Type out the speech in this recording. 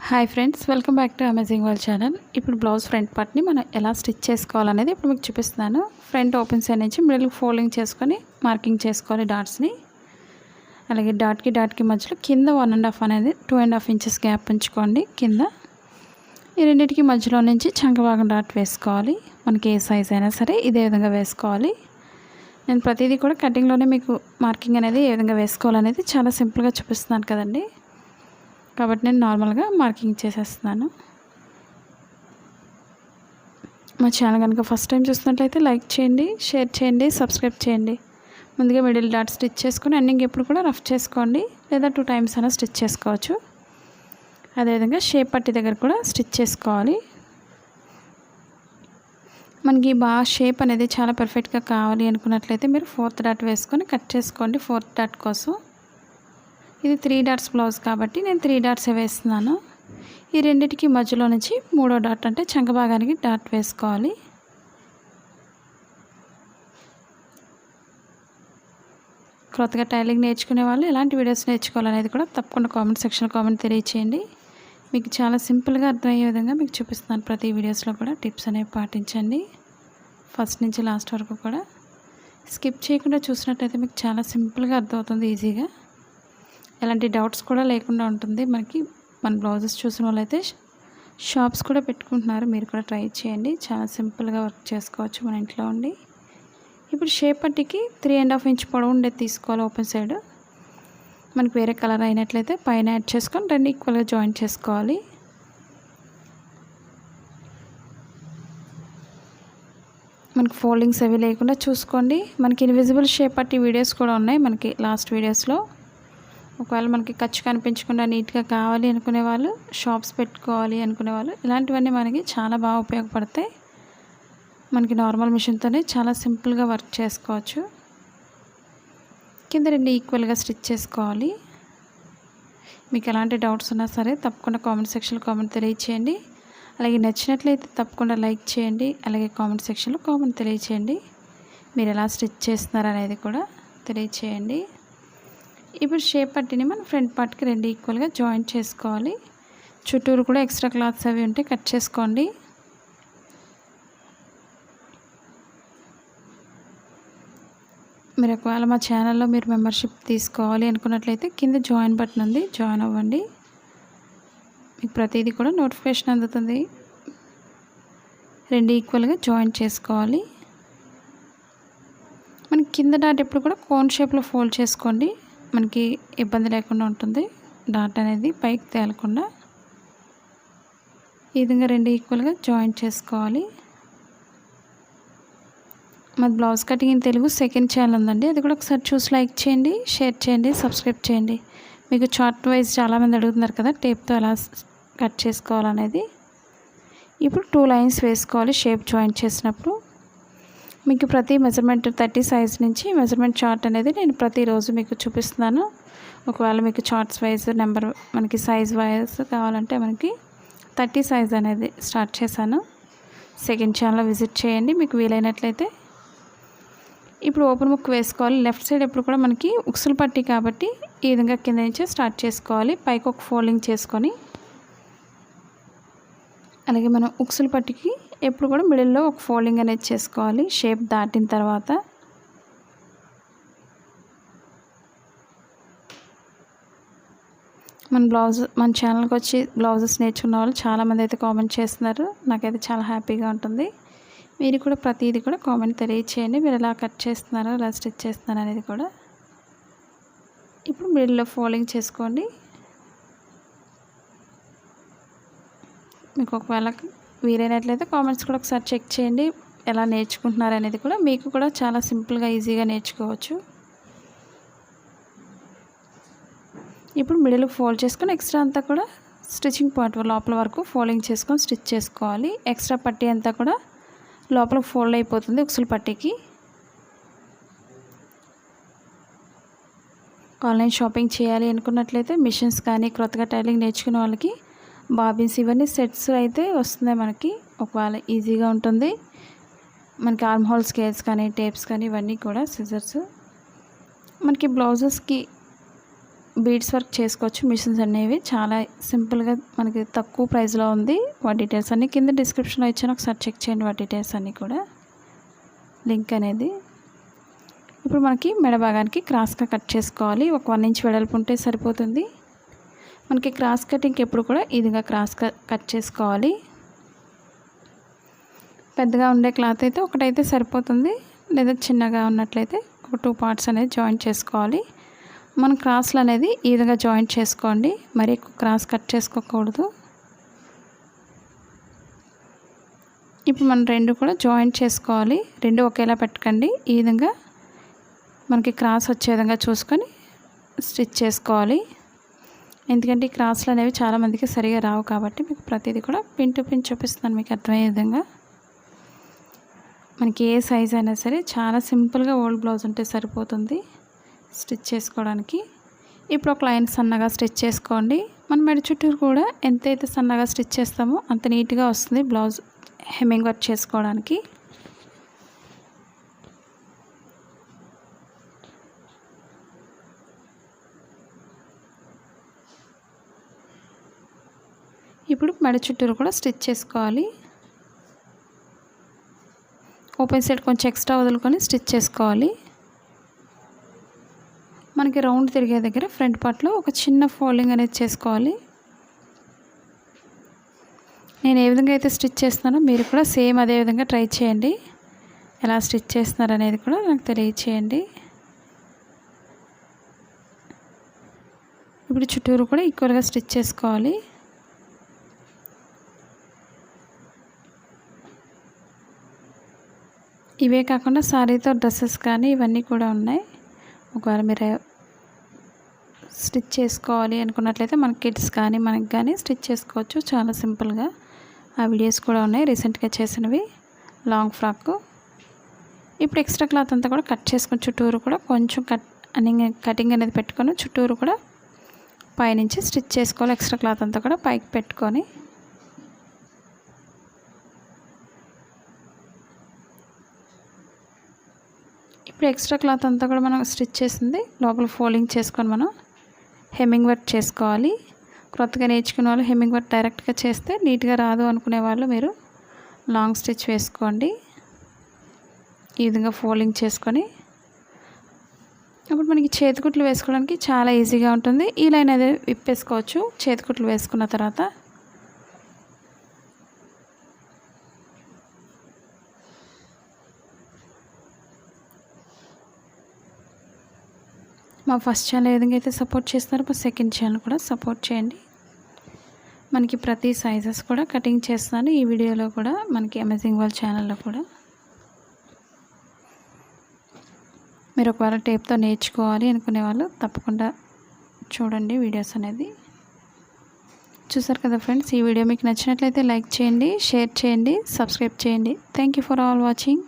Hi friends, welcome back to amazing world channel. ఇప్పుడు blouse front పార్ట్ని మనం ఎలా స్టిచ్ చేసుకోవాలనేది ఇప్పుడు మీకు చూపిస్తున్నాను. ఫ్రంట్ ఓపెన్ సైడ్ నుంచి మిడిల్ ఫోల్డింగ్ చేసుకొని మార్కింగ్ చేసుకోవాలి డాట్స్ని. అలాగే డాట్కి మధ్యలో కింద 1.5 అనేది 2.5 ఇంచెస్ గ్యాప్ ఉంచుకోండి. కింద ఈ రెండింటికి మధ్యలో నుంచి చంక భాగం డాట్ వేసుకోవాలి. మనకి ఏ సైజ్ అయినా సరే ఇదే విధంగా వేసుకోవాలి. నేను ప్రతిదీ కూడా కటింగ్లోనే మీకు మార్కింగ్ అనేది ఏ విధంగా వేసుకోవాలనేది చాలా సింపుల్గా చూపిస్తున్నాను కదండి. కాబట్టి నేను నార్మల్గా మార్కింగ్ చేసేస్తున్నాను. మా ఛానల్ కనుక ఫస్ట్ టైం చూసినట్లయితే లైక్ చేయండి, షేర్ చేయండి, సబ్స్క్రైబ్ చేయండి. ముందుగా మిడిల్ డాట్ స్టిచ్ చేసుకొని ఎండింగ్ ఎప్పుడు కూడా రఫ్ చేసుకోండి, లేదా 2 టైమ్స్ అయినా స్టిచ్ చేసుకోవచ్చు. అదేవిధంగా షేప్ పట్టి దగ్గర కూడా స్టిచ్ చేసుకోవాలి. మనకి బాగా షేప్ అనేది చాలా పర్ఫెక్ట్గా కావాలి అనుకున్నట్లయితే మీరు 4th డాట్ వేసుకొని కట్ చేసుకోండి. 4th డాట్ కోసం ఇది 3 డాట్స్ బ్లౌజ్ కాబట్టి నేను 3 డాట్స్ వేస్తున్నాను. ఈ రెండింటికి మధ్యలో నుంచి 3వ డాట్ అంటే చంక భాగానికి డాట్ వేసుకోవాలి. కొత్తగా టైలింగ్ నేర్చుకునే వాళ్ళు ఎలాంటి వీడియోస్ నేర్చుకోవాలనేది కూడా తప్పకుండా కామెంట్ సెక్షన్లో కామెంట్ తెలియచేయండి. మీకు చాలా సింపుల్గా అర్థమయ్యే విధంగా మీకు చూపిస్తున్నాను. ప్రతి వీడియోస్లో కూడా టిప్స్ అనేవి పాటించండి. ఫస్ట్ నుంచి లాస్ట్ వరకు కూడా స్కిప్ చేయకుండా చూసినట్లయితే మీకు చాలా సింపుల్గా అర్థమవుతుంది, ఈజీగా. ఎలాంటి డౌట్స్ కూడా లేకుండా ఉంటుంది. మన బ్లౌజెస్ చూసిన వాళ్ళైతే షాప్స్ కూడా పెట్టుకుంటున్నారు. మీరు కూడా ట్రై చేయండి. చాలా సింపుల్గా వర్క్ చేసుకోవచ్చు మన ఇంట్లో ఉండి. ఇప్పుడు షేప్ పట్టికి 3.5 ఇంచ్ పొడవు ఉండేది తీసుకోవాలి. ఓపెన్ సైడ్ మనకి వేరే కలర్ అయినట్లయితే పైన యాడ్ చేసుకొని 2 ఈక్వల్గా జాయిన్ చేసుకోవాలి. మనకి ఫోల్డింగ్స్ అవి లేకుండా చూసుకోండి. మనకి ఇన్విజిబుల్ షేప్ పట్టి వీడియోస్ కూడా ఉన్నాయి మనకి లాస్ట్ వీడియోస్లో. ఒకవేళ మనకి ఖర్చు కనిపించకుండా నీట్గా కావాలి అనుకునే వాళ్ళు, షాప్స్ పెట్టుకోవాలి అనుకునే వాళ్ళు, ఇలాంటివన్నీ మనకి చాలా బాగా ఉపయోగపడతాయి. మనకి నార్మల్ మిషన్తోనే చాలా సింపుల్గా వర్క్ చేసుకోవచ్చు. కింద 2 ఈక్వల్గా స్టిచ్ చేసుకోవాలి. మీకు ఎలాంటి డౌట్స్ ఉన్నా సరే తప్పకుండా కామెంట్ సెక్షన్లో కామెంట్ తెలియచేయండి. అలాగే నచ్చినట్లయితే తప్పకుండా లైక్ చేయండి. అలాగే కామెంట్ సెక్షన్లో కామెంట్ తెలియచేయండి. మీరు ఎలా స్టిచ్ చేస్తున్నారు అనేది కూడా తెలియచేయండి. ఇప్పుడు షేప్ పట్టిని మనం ఫ్రంట్ పార్ట్కి 2 ఈక్వల్గా జాయింట్ చేసుకోవాలి. చుట్టూరు కూడా ఎక్స్ట్రా క్లాత్స్ అవి ఉంటే కట్ చేసుకోండి. మీరు ఒకవేళ మా ఛానల్లో మీరు మెంబర్షిప్ తీసుకోవాలి అనుకున్నట్లయితే కింద జాయిన్ బటన్ ఉంది, జాయిన్ అవ్వండి. మీకు ప్రతిదీ కూడా నోటిఫికేషన్ అందుతుంది. 2 ఈక్వల్గా జాయిన్ చేసుకోవాలి. మనకి కింద డాట్ ఎప్పుడు కూడా కోన్ షేప్లో ఫోల్డ్ చేసుకోండి. మనకి ఇబ్బంది లేకుండా ఉంటుంది. డాట్ అనేది పైకి తేలకుండా ఈ విధంగా 2 ఈక్వల్గా జాయిన్ చేసుకోవాలి. మన blouse cutting in Telugu second channel ఉందండి, అది కూడా ఒకసారి చూసి లైక్ చేయండి, షేర్ చేయండి, సబ్స్క్రైబ్ చేయండి. మీకు చార్ట్ వైజ్ చాలామంది అడుగుతున్నారు కదా టేప్తో ఎలా కట్ చేసుకోవాలనేది. ఇప్పుడు 2 లైన్స్ వేసుకోవాలి షేప్ జాయిన్ చేసినప్పుడు. మీకు ప్రతి మెజర్మెంట్ 30 సైజ్ నుంచి మెజర్మెంట్ చార్ట్ అనేది నేను ప్రతిరోజు మీకు చూపిస్తున్నాను. ఒకవేళ మీకు చార్ట్స్ వైజ్ నెంబర్ మనకి సైజ్ వైజ్ కావాలంటే మనకి 30 సైజ్ అనేది స్టార్ట్ చేశాను. సెకండ్ ఛానల్లో విజిట్ చేయండి మీకు వీలైనట్లయితే. ఇప్పుడు ఓపెన్ ముక్ వేసుకోవాలి. లెఫ్ట్ సైడ్ ఎప్పుడు కూడా మనకి ఉక్సులు పట్టి కాబట్టి ఈ విధంగా కింద నుంచే స్టార్ట్ చేసుకోవాలి. పైకి ఒక ఫోల్డింగ్ చేసుకొని, అలాగే మనం ఉక్సులు పట్టికి ఎప్పుడు కూడా మిడిల్లో ఒక ఫోల్డింగ్ అనేది చేసుకోవాలి షేప్ దాటిన తర్వాత. మన ఛానల్కి వచ్చి బ్లౌజెస్ నేర్చుకున్న వాళ్ళు చాలామంది అయితే కామెంట్ చేస్తున్నారు. నాకైతే చాలా హ్యాపీగా ఉంటుంది. మీరు కూడా ప్రతిదీ కూడా కామెంట్ తెలియచేయండి. మీరు ఎలా కట్ చేస్తున్నారో, ఎలా స్టిచ్ చేస్తున్నారు అనేది కూడా. ఇప్పుడు మిడిల్లో ఫోల్డింగ్ చేసుకోండి. మీకు ఒకవేళ వీలైనట్లయితే కామెంట్స్ కూడా ఒకసారి చెక్ చేయండి ఎలా నేర్చుకుంటున్నారు అనేది కూడా. మీకు కూడా చాలా సింపుల్గా ఈజీగా నేర్చుకోవచ్చు. ఇప్పుడు మిడిల్ ఫోల్డ్ చేసుకొని ఎక్స్ట్రా అంతా కూడా స్టిచ్చింగ్ పార్ట్ లోపల వరకు ఫోల్డింగ్ చేసుకొని స్టిచ్ చేసుకోవాలి. ఎక్స్ట్రా పట్టీ అంతా కూడా లోపల ఫోల్డ్ అయిపోతుంది ఉక్సులు పట్టీకి. ఆన్లైన్ షాపింగ్ చేయాలి అనుకున్నట్లయితే మిషన్స్ కానీ కొత్తగా టైలింగ్ నేర్చుకునే వాళ్ళకి బాబిన్స్ ఇవన్నీ సెట్స్ అయితే వస్తున్నాయి మనకి. ఒకవేళ ఈజీగా ఉంటుంది. మనకి ఆర్మ్ హోల్ స్కేల్స్ కానీ టేప్స్ కానీ ఇవన్నీ కూడా సిజర్స్ మనకి బ్లౌజెస్కి బీడ్స్ వర్క్ చేసుకోవచ్చు. మిషన్స్ అనేవి చాలా సింపుల్గా మనకి తక్కువ ప్రైస్లో ఉంది. వాటి డీటెయిల్స్ అన్నీ కింద డిస్క్రిప్షన్లో ఇచ్చాను, ఒకసారి చెక్ చేయండి వాటి డీటెయిల్స్ అన్నీ కూడా, లింక్ అనేది. ఇప్పుడు మనకి మెడ భాగానికి క్రాస్గా కట్ చేసుకోవాలి. ఒక 1 ఇంచ్ వెడల్పు ఉంటే సరిపోతుంది. మనకి క్రాస్ కటింగ్కి ఎప్పుడు కూడా ఇదిగా క్రాస్గా కట్ చేసుకోవాలి. పెద్దగా ఉండే క్లాత్ అయితే ఒకటైతే సరిపోతుంది, లేదా చిన్నగా ఉన్నట్లయితే ఒక 2 పార్ట్స్ అనేది జాయింట్ చేసుకోవాలి. మనం క్రాస్లు అనేది ఈ విధంగా జాయింట్ చేసుకోండి, మరి ఎక్కువ క్రాస్ కట్ చేసుకోకూడదు. ఇప్పుడు మనం 2 కూడా జాయింట్ చేసుకోవాలి. 2 ఒకేలా పెట్టకండి, ఈ విధంగా మనకి క్రాస్ వచ్చే విధంగా చూసుకొని స్టిచ్ చేసుకోవాలి. ఎందుకంటే ఈ క్రాస్లు అనేవి చాలామందికి సరిగా రావు కాబట్టి మీకు ప్రతిదీ కూడా పిన్ టు పిన్ చూపిస్తున్నాను మీకు అర్థమయ్యే విధంగా. మనకి ఏ సైజ్ అయినా సరే చాలా సింపుల్గా ఓల్డ్ బ్లౌజ్ ఉంటే సరిపోతుంది స్టిచ్ చేసుకోవడానికి. ఇప్పుడు ఒక లైన్ సన్నగా స్టిచ్ చేసుకోండి. మన మెడ చుట్టూరు కూడా ఎంతైతే సన్నగా స్టిచ్ చేస్తామో అంత నీట్గా వస్తుంది బ్లౌజ్ హెమ్మింగ్ వర్క్ చేసుకోవడానికి. ఇప్పుడు మెడ చుట్టూరు కూడా స్టిచ్ చేసుకోవాలి. ఓపెన్ సైడ్ కొంచెం ఎక్స్ట్రా వదులుకొని స్టిచ్ చేసుకోవాలి. మనకి రౌండ్ తిరిగే దగ్గర ఫ్రంట్ పార్ట్లో ఒక చిన్న ఫోల్డింగ్ అనేది చేసుకోవాలి. నేను ఏ విధంగా అయితే స్టిచ్ చేస్తున్నానో మీరు కూడా సేమ్ అదే విధంగా ట్రై చేయండి. ఎలా స్టిచ్ చేస్తున్నారు అనేది కూడా నాకు తెలియచేయండి. ఇప్పుడు చుట్టూరు కూడా ఈక్వల్గా స్టిచ్ చేసుకోవాలి. ఇవే కాకుండా సారీతో డ్రెస్సెస్ కానీ ఇవన్నీ కూడా ఉన్నాయి. ఒకవేళ మీరు స్టిచ్ చేసుకోవాలి అనుకున్నట్లయితే మన కిడ్స్ కానీ మనకి కానీ స్టిచ్ చేసుకోవచ్చు చాలా సింపుల్గా. ఆ వీడియోస్ కూడా ఉన్నాయి రీసెంట్గా చేసినవి, లాంగ్ ఫ్రాక్. ఇప్పుడు ఎక్స్ట్రా క్లాత్ అంతా కూడా కట్ చేసుకొని చుట్టూరు కూడా కొంచెం కటింగ్ అనేది పెట్టుకొని చుట్టూరు కూడా పైనుంచి స్టిచ్ చేసుకోవాలి. ఎక్స్ట్రా క్లాత్ అంతా కూడా పైకి పెట్టుకొని ఇప్పుడు ఎక్స్ట్రా క్లాత్ అంతా కూడా మనం స్టిచ్ చేసింది లోపల ఫోల్డింగ్ చేసుకొని మనం హెమ్మింగ్ వర్క్ చేసుకోవాలి. కొత్తగా నేర్చుకునే వాళ్ళు హెమ్మింగ్ వర్క్ డైరెక్ట్గా చేస్తే నీట్గా రాదు అనుకునే వాళ్ళు మీరు లాంగ్ స్టిచ్ వేసుకోండి. ఈ విధంగా ఫోల్డింగ్ చేసుకొని అప్పుడు మనకి చేతికుట్లు వేసుకోవడానికి చాలా ఈజీగా ఉంటుంది. ఈ లైన్ అనేది విప్పేసుకోవచ్చు చేతికుట్లు వేసుకున్న తర్వాత. మా ఫస్ట్ ఛానల్ ఏ విధంగా అయితే సపోర్ట్ చేస్తున్నారో మా సెకండ్ ఛానల్ కూడా సపోర్ట్ చేయండి. మనకి ప్రతి సైజెస్ కూడా కటింగ్ చేస్తున్నాను ఈ వీడియోలో కూడా, మనకి అమేజింగ్ వాళ్ళ ఛానల్లో కూడా. మీరు ఒకవేళ టేప్తో నేర్చుకోవాలి అనుకునే వాళ్ళు తప్పకుండా చూడండి వీడియోస్ అనేది. చూసారు కదా ఫ్రెండ్స్, ఈ వీడియో మీకు నచ్చినట్లయితే లైక్ చేయండి, షేర్ చేయండి, సబ్స్క్రైబ్ చేయండి. Thank you for all watching.